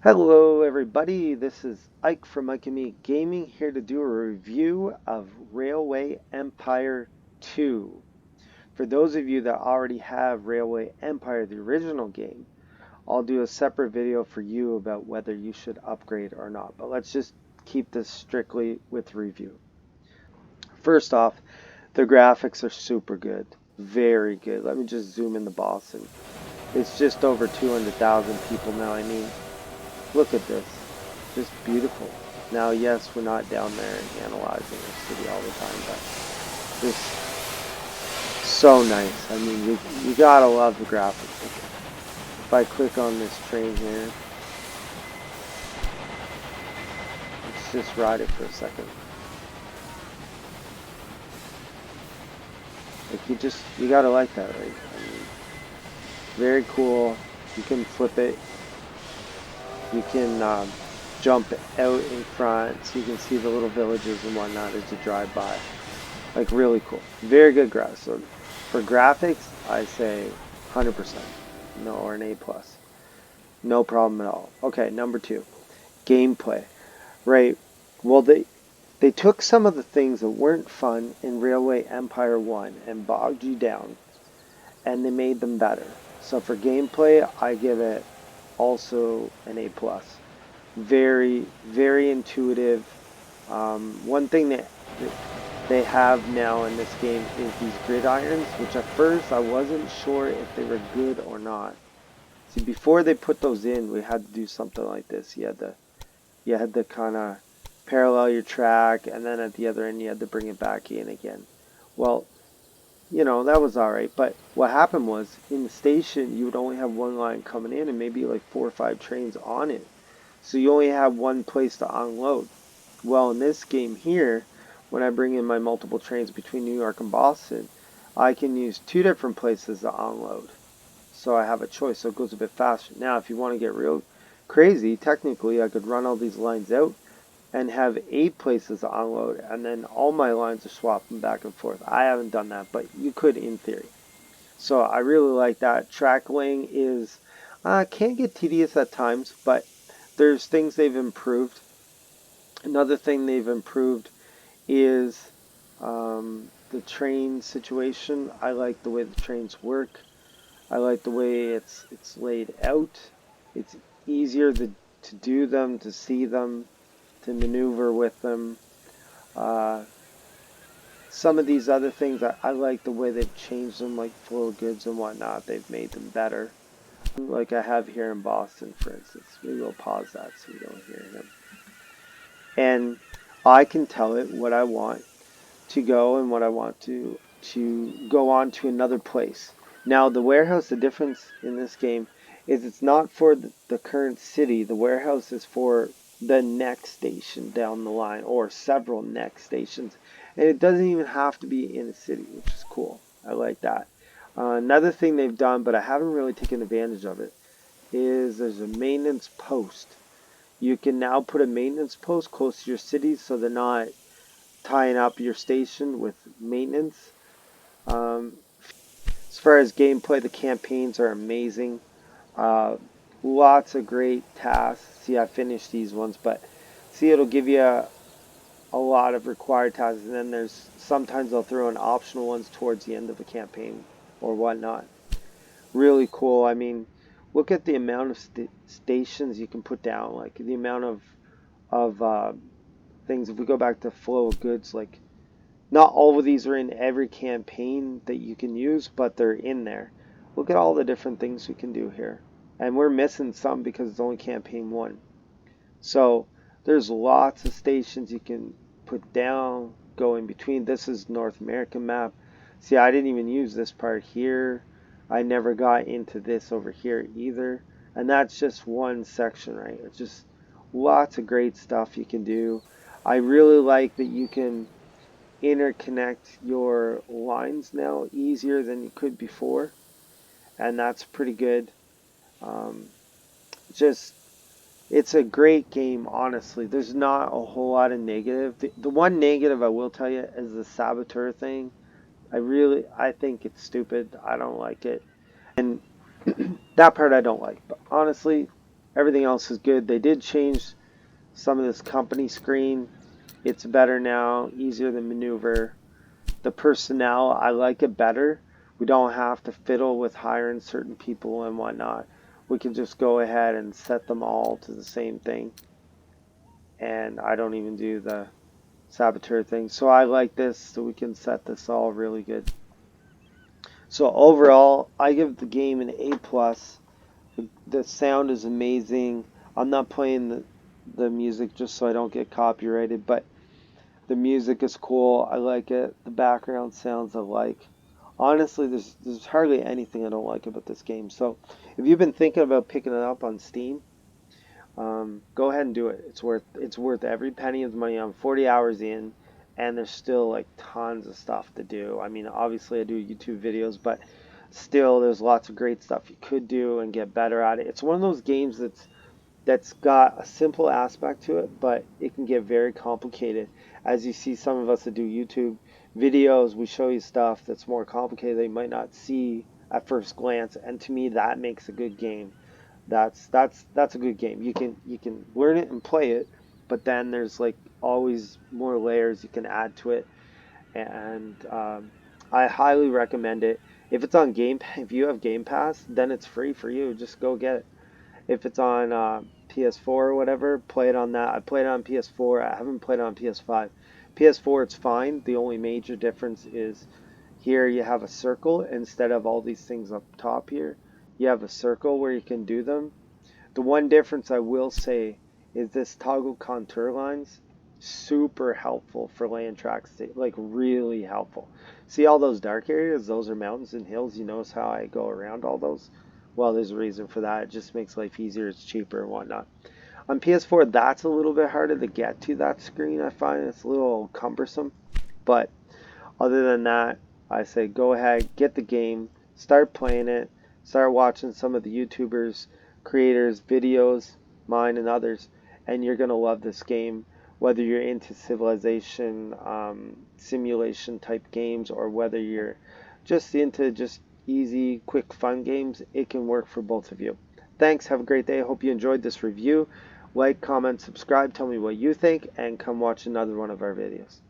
Hello everybody, this is Ike from Ike and Me Gaming here to do a review of Railway Empire 2. For those of you that already have Railway Empire, the original game, I'll do a separate video for you about whether you should upgrade or not. But let's just keep this strictly with review. First off, the graphics are super good. Very good. Let me just zoom in the Boston. It's just over 200,000 people now. I mean, look at this. Just beautiful. Now, yes, we're not down there analyzing our city all the time, but just so nice. I mean, you gotta love the graphics. If I click on this train here, let's just ride it for a second. Like, you gotta like that, right? I mean, very cool. You can flip it. You can jump out in front so you can see the little villages and whatnot as you drive by. Like, really cool. Very good graphics. So for graphics, I say 100%. No, or an A+. No problem at all. Okay, number 2. Gameplay. Right. Well, they took some of the things that weren't fun in Railway Empire 1 and bogged you down, and they made them better. So for gameplay, I give it also an A+. Very, very intuitive. One thing that they have now in this game is these gridirons, which at first I wasn't sure if they were good or not. See, before they put those in, we had to do something like this. You had to kind of parallel your track, and then at the other end you had to bring it back in again. Well, that was alright, but what happened was, in the station, you would only have one line coming in and maybe like 4 or 5 trains on it. So you only have one place to unload. Well, in this game here, when I bring in my multiple trains between New York and Boston, I can use 2 different places to unload. So I have a choice, so it goes a bit faster. Now, if you want to get real crazy, technically I could run all these lines out and have 8 places to unload, and then all my lines are swapping back and forth. I haven't done that, but you could in theory. So I really like that. Track laying is can get tedious at times, but there's things they've improved. Another thing they've improved is the train situation. I like the way the trains work. I like the way it's laid out. It's easier to do them, to see them, to maneuver with them. Uh, some of these other things, I like the way they've changed them, like flow of goods and whatnot. They've made them better. Like I have here in Boston, for instance. Maybe we'll pause that so we don't hear him. And I can tell it what I want to go and what I want to go on to another place. Now, the warehouse, the difference in this game is it's not for the current city. The warehouse is for the next station down the line, or several next stations. And it doesn't even have to be in a city, which is cool. I like that. Another thing they've done, but I haven't really taken advantage of it, is there's a maintenance post. You can now put a maintenance post close to your city so they're not tying up your station with maintenance. Um, as far as gameplay, the campaigns are amazing. Uh, Lots of great tasks. See, I finished these ones, but see, it'll give you a lot of required tasks, and then there's sometimes they'll throw in optional ones towards the end of the campaign or whatnot. Really cool. I mean, look at the amount of stations you can put down, like the amount of things. If we go back to flow of goods, like not all of these are in every campaign that you can use, but they're in there. Look at all the different things we can do here. And we're missing some because it's only campaign 1. So there's lots of stations you can put down, go in between. This is North American map. See, I didn't even use this part here. I never got into this over here either. And that's just one section, right? It's just lots of great stuff you can do. I really like that you can interconnect your lines now easier than you could before, and that's pretty good. Um, just it's a great game, honestly. There's not a whole lot of negative. The one negative I will tell you is the saboteur thing. I think it's stupid. I don't like it, and that part I don't like. But honestly, Everything else is good. They did change some of this company screen. It's better now, easier to maneuver. The personnel, I like it better. We don't have to fiddle with hiring certain people and whatnot. We can just go ahead and set them all to the same thing. And I don't even do the saboteur thing. So I like this, so we can set this all really good. So overall, I give the game an A plus. The sound is amazing. I'm not playing the music just so I don't get copyrighted, but the music is cool. I like it. The background sounds I like. Honestly, there's hardly anything I don't like about this game. So if you've been thinking about picking it up on Steam, go ahead and do it. It's worth every penny of the money. I'm 40 hours in, and there's still like tons of stuff to do. I mean, obviously I do YouTube videos, but still there's lots of great stuff you could do and get better at it. It's one of those games that's got a simple aspect to it, but it can get very complicated. As you see, some of us that do YouTube videos, we show you stuff that's more complicated that you might not see at first glance, and to me, that makes a good game. That's a good game. You can learn it and play it, but then there's like always more layers you can add to it, and I highly recommend it. If it's on if you have Game Pass, then it's free for you. Just go get it. If it's on PS4 or whatever, play it on that. I played it on PS4. I haven't played it on PS5. PS4, it's fine. The only major difference is here you have a circle instead of all these things up top here. You have a circle where you can do them. The one difference I will say is this toggle contour lines, super helpful for laying tracks, like really helpful. See all those dark areas? Those are mountains and hills. You notice how I go around all those? Well, there's a reason for that. It just makes life easier. It's cheaper and whatnot. On PS4, that's a little bit harder to get to that screen. I find it's a little cumbersome, but other than that, I say go ahead, get the game, start playing it, start watching some of the YouTubers, creators, videos, mine and others, and you're gonna love this game. Whether you're into civilization, simulation type games, or whether you're just into just easy, quick, fun games, it can work for both of you. Thanks. Have a great day. Hope you enjoyed this review. Like, comment, subscribe, tell me what you think, and come watch another one of our videos.